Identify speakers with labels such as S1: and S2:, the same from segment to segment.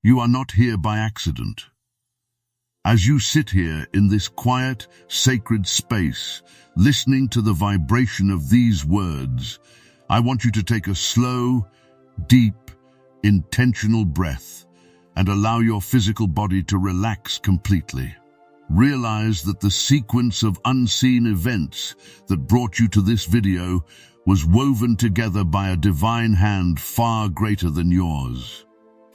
S1: You are not here by accident. As you sit here in this quiet, sacred space, listening to the vibration of these words, I want you to take a slow, deep, intentional breath and allow your physical body to relax completely. Realize that the sequence of unseen events that brought you to this video was woven together by a divine hand far greater than yours.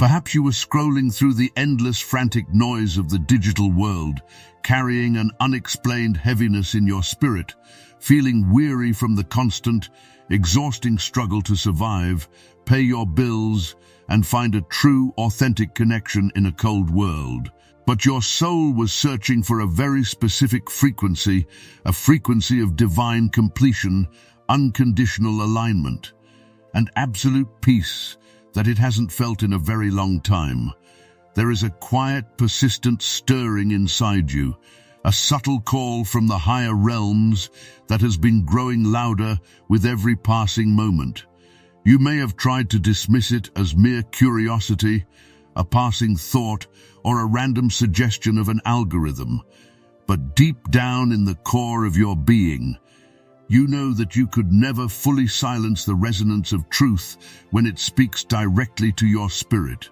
S1: Perhaps you were scrolling through the endless frantic noise of the digital world, carrying an unexplained heaviness in your spirit, feeling weary from the constant, exhausting struggle to survive, pay your bills, and find a true, authentic connection in a cold world. But your soul was searching for a very specific frequency, a frequency of divine completion, unconditional alignment, and absolute peace that it hasn't felt in a very long time. There is a quiet, persistent stirring inside you, a subtle call from the higher realms that has been growing louder with every passing moment. You may have tried to dismiss it as mere curiosity, a passing thought, or a random suggestion of an algorithm, but deep down in the core of your being, you know that you could never fully silence the resonance of truth when it speaks directly to your spirit.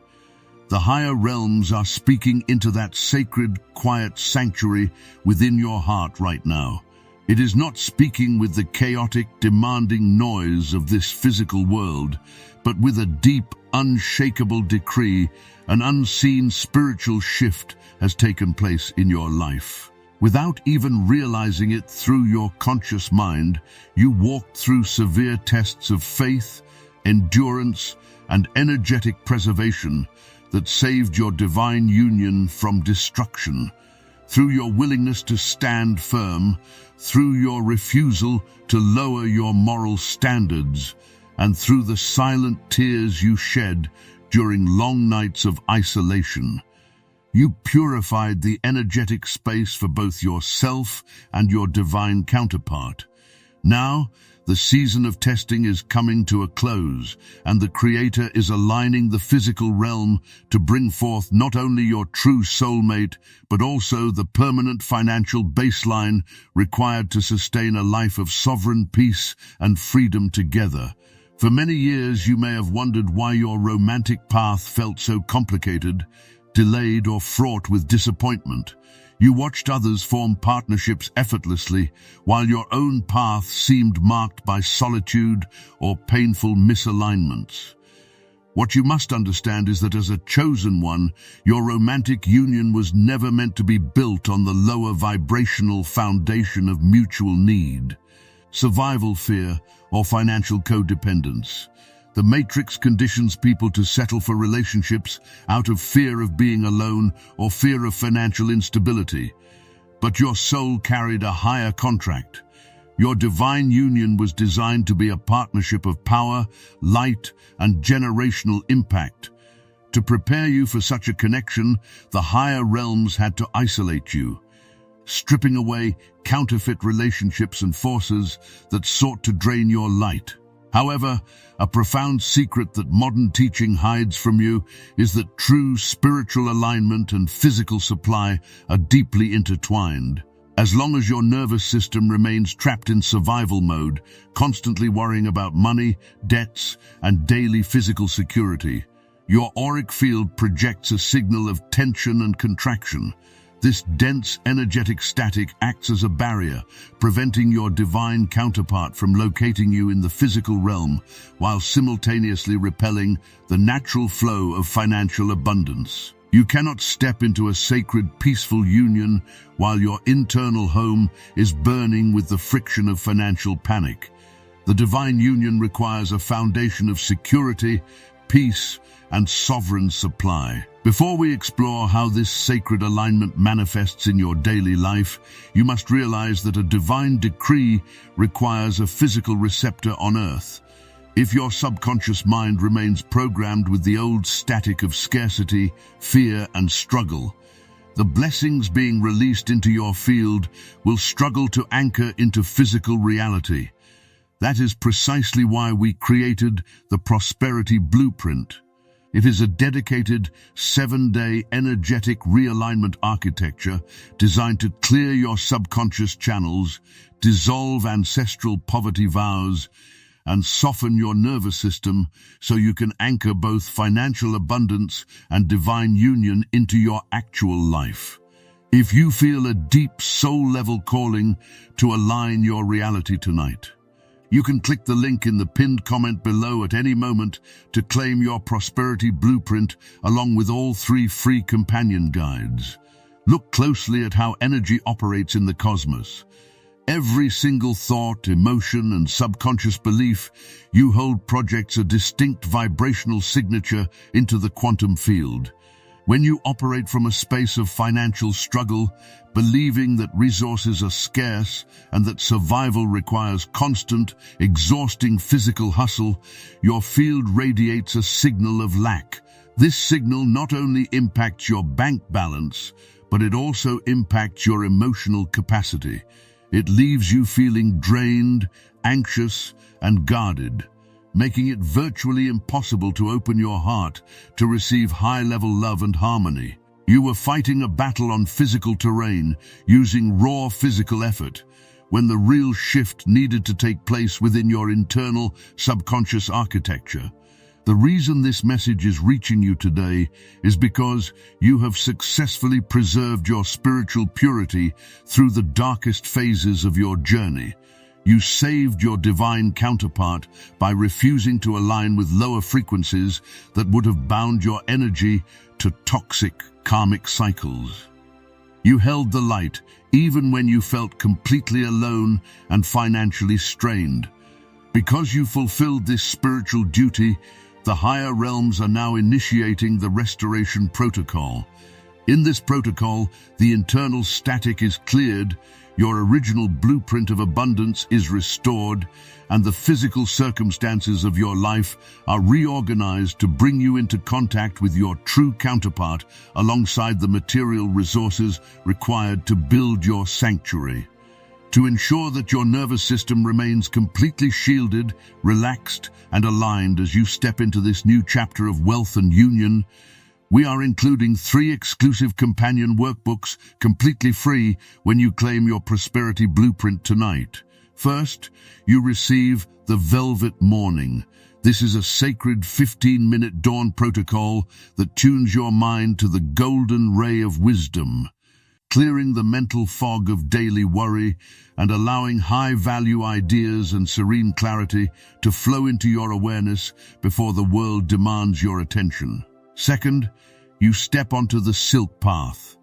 S1: The higher realms are speaking into that sacred, quiet sanctuary within your heart right now. It is not speaking with the chaotic, demanding noise of this physical world, but with a deep, unshakable decree. An unseen spiritual shift has taken place in your life. Without even realizing it through your conscious mind, you walked through severe tests of faith, endurance, and energetic preservation that saved your divine union from destruction. Through your willingness to stand firm, through your refusal to lower your moral standards, and through the silent tears you shed during long nights of isolation, you purified the energetic space for both yourself and your divine counterpart. Now, the season of testing is coming to a close, and the Creator is aligning the physical realm to bring forth not only your true soulmate, but also the permanent financial baseline required to sustain a life of sovereign peace and freedom together. For many years, you may have wondered why your romantic path felt so complicated, delayed, or fraught with disappointment. You watched others form partnerships effortlessly, while your own path seemed marked by solitude or painful misalignments. What you must understand is that as a chosen one, your romantic union was never meant to be built on the lower vibrational foundation of mutual need, survival fear, or financial codependence. The matrix conditions people to settle for relationships out of fear of being alone or fear of financial instability. But your soul carried a higher contract. Your divine union was designed to be a partnership of power, light, and generational impact. To prepare you for such a connection, the higher realms had to isolate you, stripping away counterfeit relationships and forces that sought to drain your light. However, a profound secret that modern teaching hides from you is that true spiritual alignment and physical supply are deeply intertwined. As long as your nervous system remains trapped in survival mode, constantly worrying about money, debts, and daily physical security, your auric field projects a signal of tension and contraction. This dense, energetic static acts as a barrier, preventing your divine counterpart from locating you in the physical realm, while simultaneously repelling the natural flow of financial abundance. You cannot step into a sacred, peaceful union while your internal home is burning with the friction of financial panic. The divine union requires a foundation of security, peace, and sovereign supply. Before we explore how this sacred alignment manifests in your daily life, you must realize that a divine decree requires a physical receptor on earth. If your subconscious mind remains programmed with the old static of scarcity, fear, and struggle, the blessings being released into your field will struggle to anchor into physical reality. That is precisely why we created the Prosperity Blueprint. It is a dedicated 7-day energetic realignment architecture designed to clear your subconscious channels, dissolve ancestral poverty vows, and soften your nervous system so you can anchor both financial abundance and divine union into your actual life. If you feel a deep soul-level calling to align your reality tonight, you can click the link in the pinned comment below at any moment to claim your prosperity blueprint along with all 3 free companion guides. Look closely at how energy operates in the cosmos. Every single thought, emotion, and subconscious belief you hold projects a distinct vibrational signature into the quantum field. When you operate from a space of financial struggle, believing that resources are scarce and that survival requires constant, exhausting physical hustle, your field radiates a signal of lack. This signal not only impacts your bank balance, but it also impacts your emotional capacity. It leaves you feeling drained, anxious, and guarded, making it virtually impossible to open your heart to receive high-level love and harmony. You were fighting a battle on physical terrain, using raw physical effort, when the real shift needed to take place within your internal subconscious architecture. The reason this message is reaching you today is because you have successfully preserved your spiritual purity through the darkest phases of your journey. You saved your divine counterpart by refusing to align with lower frequencies that would have bound your energy to toxic karmic cycles. You held the light even when you felt completely alone and financially strained. Because you fulfilled this spiritual duty, the higher realms are now initiating the restoration protocol. In this protocol, the internal static is cleared, your original blueprint of abundance is restored, and the physical circumstances of your life are reorganized to bring you into contact with your true counterpart alongside the material resources required to build your sanctuary. To ensure that your nervous system remains completely shielded, relaxed, and aligned as you step into this new chapter of wealth and union, we are including 3 exclusive companion workbooks completely free when you claim your prosperity blueprint tonight. First, you receive the Velvet Morning. This is a sacred 15-minute dawn protocol that tunes your mind to the golden ray of wisdom, clearing the mental fog of daily worry and allowing high-value ideas and serene clarity to flow into your awareness before the world demands your attention. Second, you step onto the Silk Path.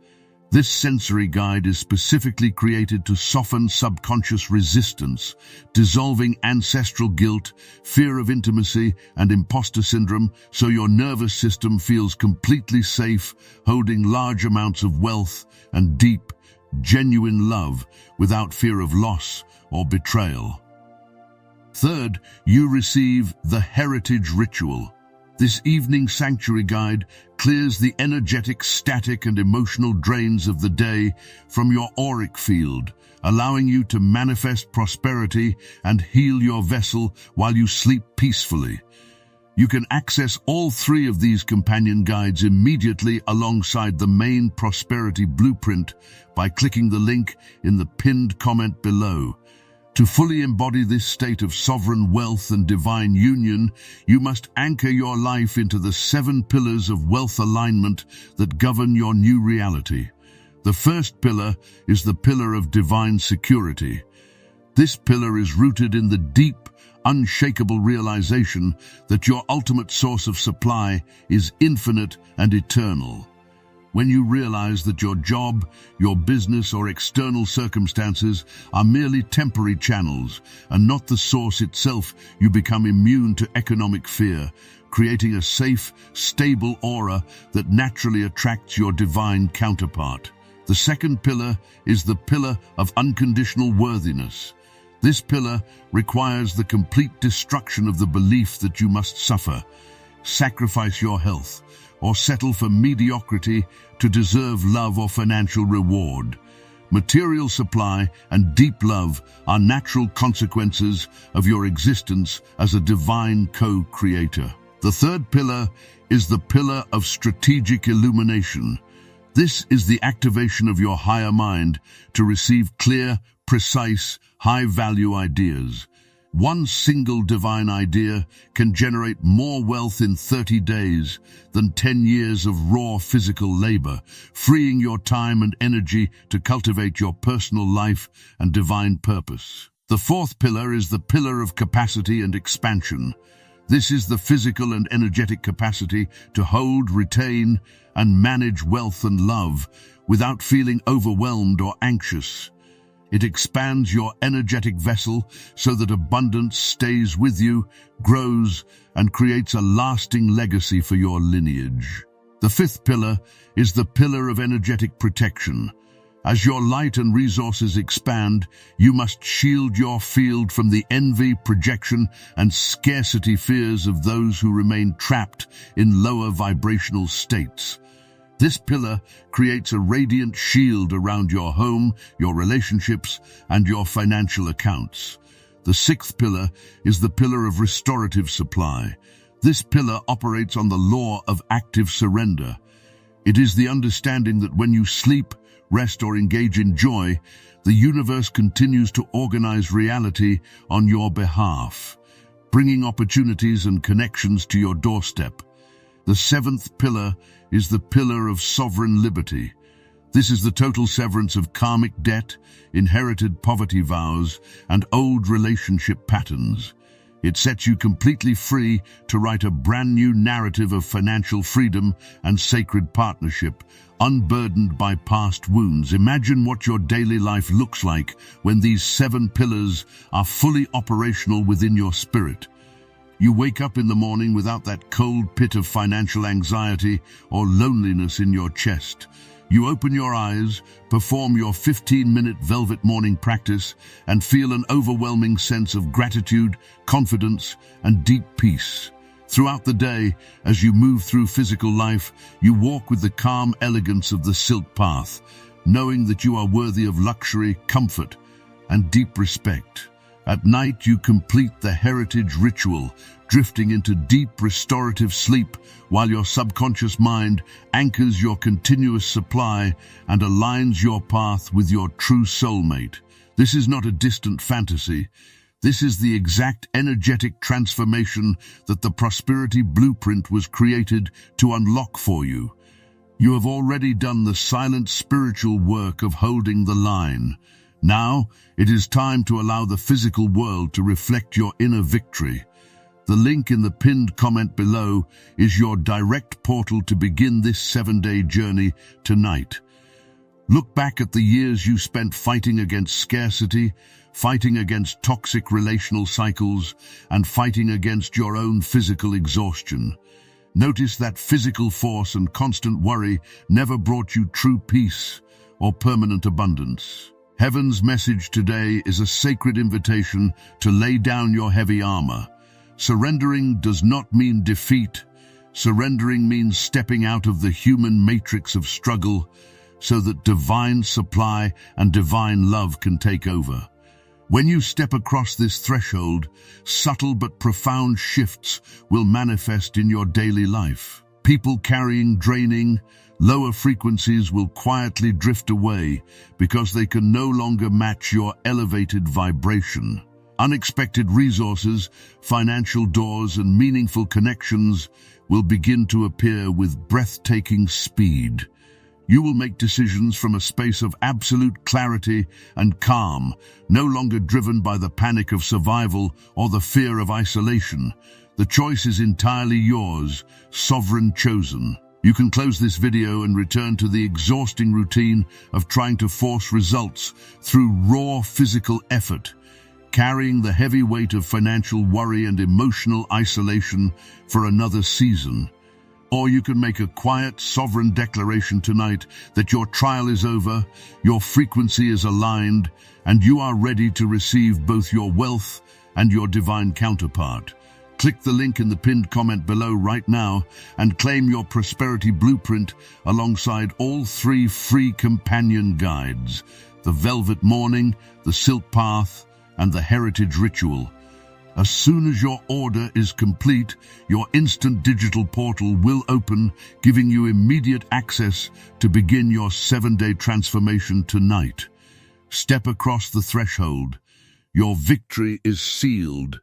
S1: This sensory guide is specifically created to soften subconscious resistance, dissolving ancestral guilt, fear of intimacy, and imposter syndrome so your nervous system feels completely safe, holding large amounts of wealth and deep, genuine love without fear of loss or betrayal. Third, you receive the Heritage Ritual. This evening sanctuary guide clears the energetic, static, and emotional drains of the day from your auric field, allowing you to manifest prosperity and heal your vessel while you sleep peacefully. You can access all 3 of these companion guides immediately alongside the main prosperity blueprint by clicking the link in the pinned comment below. To fully embody this state of sovereign wealth and divine union, you must anchor your life into the 7 pillars of wealth alignment that govern your new reality. The first pillar is the pillar of divine security. This pillar is rooted in the deep, unshakable realization that your ultimate source of supply is infinite and eternal. When you realize that your job, your business, or external circumstances are merely temporary channels and not the source itself, you become immune to economic fear, creating a safe, stable aura that naturally attracts your divine counterpart. The second pillar is the pillar of unconditional worthiness. This pillar requires the complete destruction of the belief that you must suffer, sacrifice your health, or settle for mediocrity to deserve love or financial reward. Material supply and deep love are natural consequences of your existence as a divine co-creator. The third pillar is the pillar of strategic illumination. This is the activation of your higher mind to receive clear, precise, high-value ideas. One single divine idea can generate more wealth in 30 days than 10 years of raw physical labor, freeing your time and energy to cultivate your personal life and divine purpose. The fourth pillar is the pillar of capacity and expansion. This is the physical and energetic capacity to hold, retain, and manage wealth and love without feeling overwhelmed or anxious. It expands your energetic vessel so that abundance stays with you, grows, and creates a lasting legacy for your lineage. The fifth pillar is the pillar of energetic protection. As your light and resources expand, you must shield your field from the envy, projection, and scarcity fears of those who remain trapped in lower vibrational states. This pillar creates a radiant shield around your home, your relationships, and your financial accounts. The sixth pillar is the pillar of restorative supply. This pillar operates on the law of active surrender. It is the understanding that when you sleep, rest, or engage in joy, the universe continues to organize reality on your behalf, bringing opportunities and connections to your doorstep. The seventh pillar is the pillar of sovereign liberty. This is the total severance of karmic debt, inherited poverty vows, and old relationship patterns. It sets you completely free to write a brand new narrative of financial freedom and sacred partnership, unburdened by past wounds. Imagine what your daily life looks like when these 7 pillars are fully operational within your spirit. You wake up in the morning without that cold pit of financial anxiety or loneliness in your chest. You open your eyes, perform your 15-minute velvet morning practice, and feel an overwhelming sense of gratitude, confidence, and deep peace. Throughout the day, as you move through physical life, you walk with the calm elegance of the silk path, knowing that you are worthy of luxury, comfort, and deep respect. At night, you complete the heritage ritual, drifting into deep restorative sleep while your subconscious mind anchors your continuous supply and aligns your path with your true soulmate. This is not a distant fantasy. This is the exact energetic transformation that the prosperity blueprint was created to unlock for you. You have already done the silent spiritual work of holding the line. Now, it is time to allow the physical world to reflect your inner victory. The link in the pinned comment below is your direct portal to begin this 7-day journey tonight. Look back at the years you spent fighting against scarcity, fighting against toxic relational cycles, and fighting against your own physical exhaustion. Notice that physical force and constant worry never brought you true peace or permanent abundance. Heaven's message today is a sacred invitation to lay down your heavy armor. Surrendering does not mean defeat. Surrendering means stepping out of the human matrix of struggle so that divine supply and divine love can take over. When you step across this threshold, subtle but profound shifts will manifest in your daily life. People carrying draining, lower frequencies will quietly drift away because they can no longer match your elevated vibration. Unexpected resources, financial doors, and meaningful connections will begin to appear with breathtaking speed. You will make decisions from a space of absolute clarity and calm, no longer driven by the panic of survival or the fear of isolation. The choice is entirely yours, sovereign chosen. You can close this video and return to the exhausting routine of trying to force results through raw physical effort, carrying the heavy weight of financial worry and emotional isolation for another season. Or you can make a quiet, sovereign declaration tonight that your trial is over, your frequency is aligned, and you are ready to receive both your wealth and your divine counterpart. Click the link in the pinned comment below right now and claim your prosperity blueprint alongside all 3 free companion guides: the Velvet Morning, the Silk Path, and the Heritage Ritual. As soon as your order is complete, your instant digital portal will open, giving you immediate access to begin your 7-day transformation tonight. Step across the threshold. Your victory is sealed.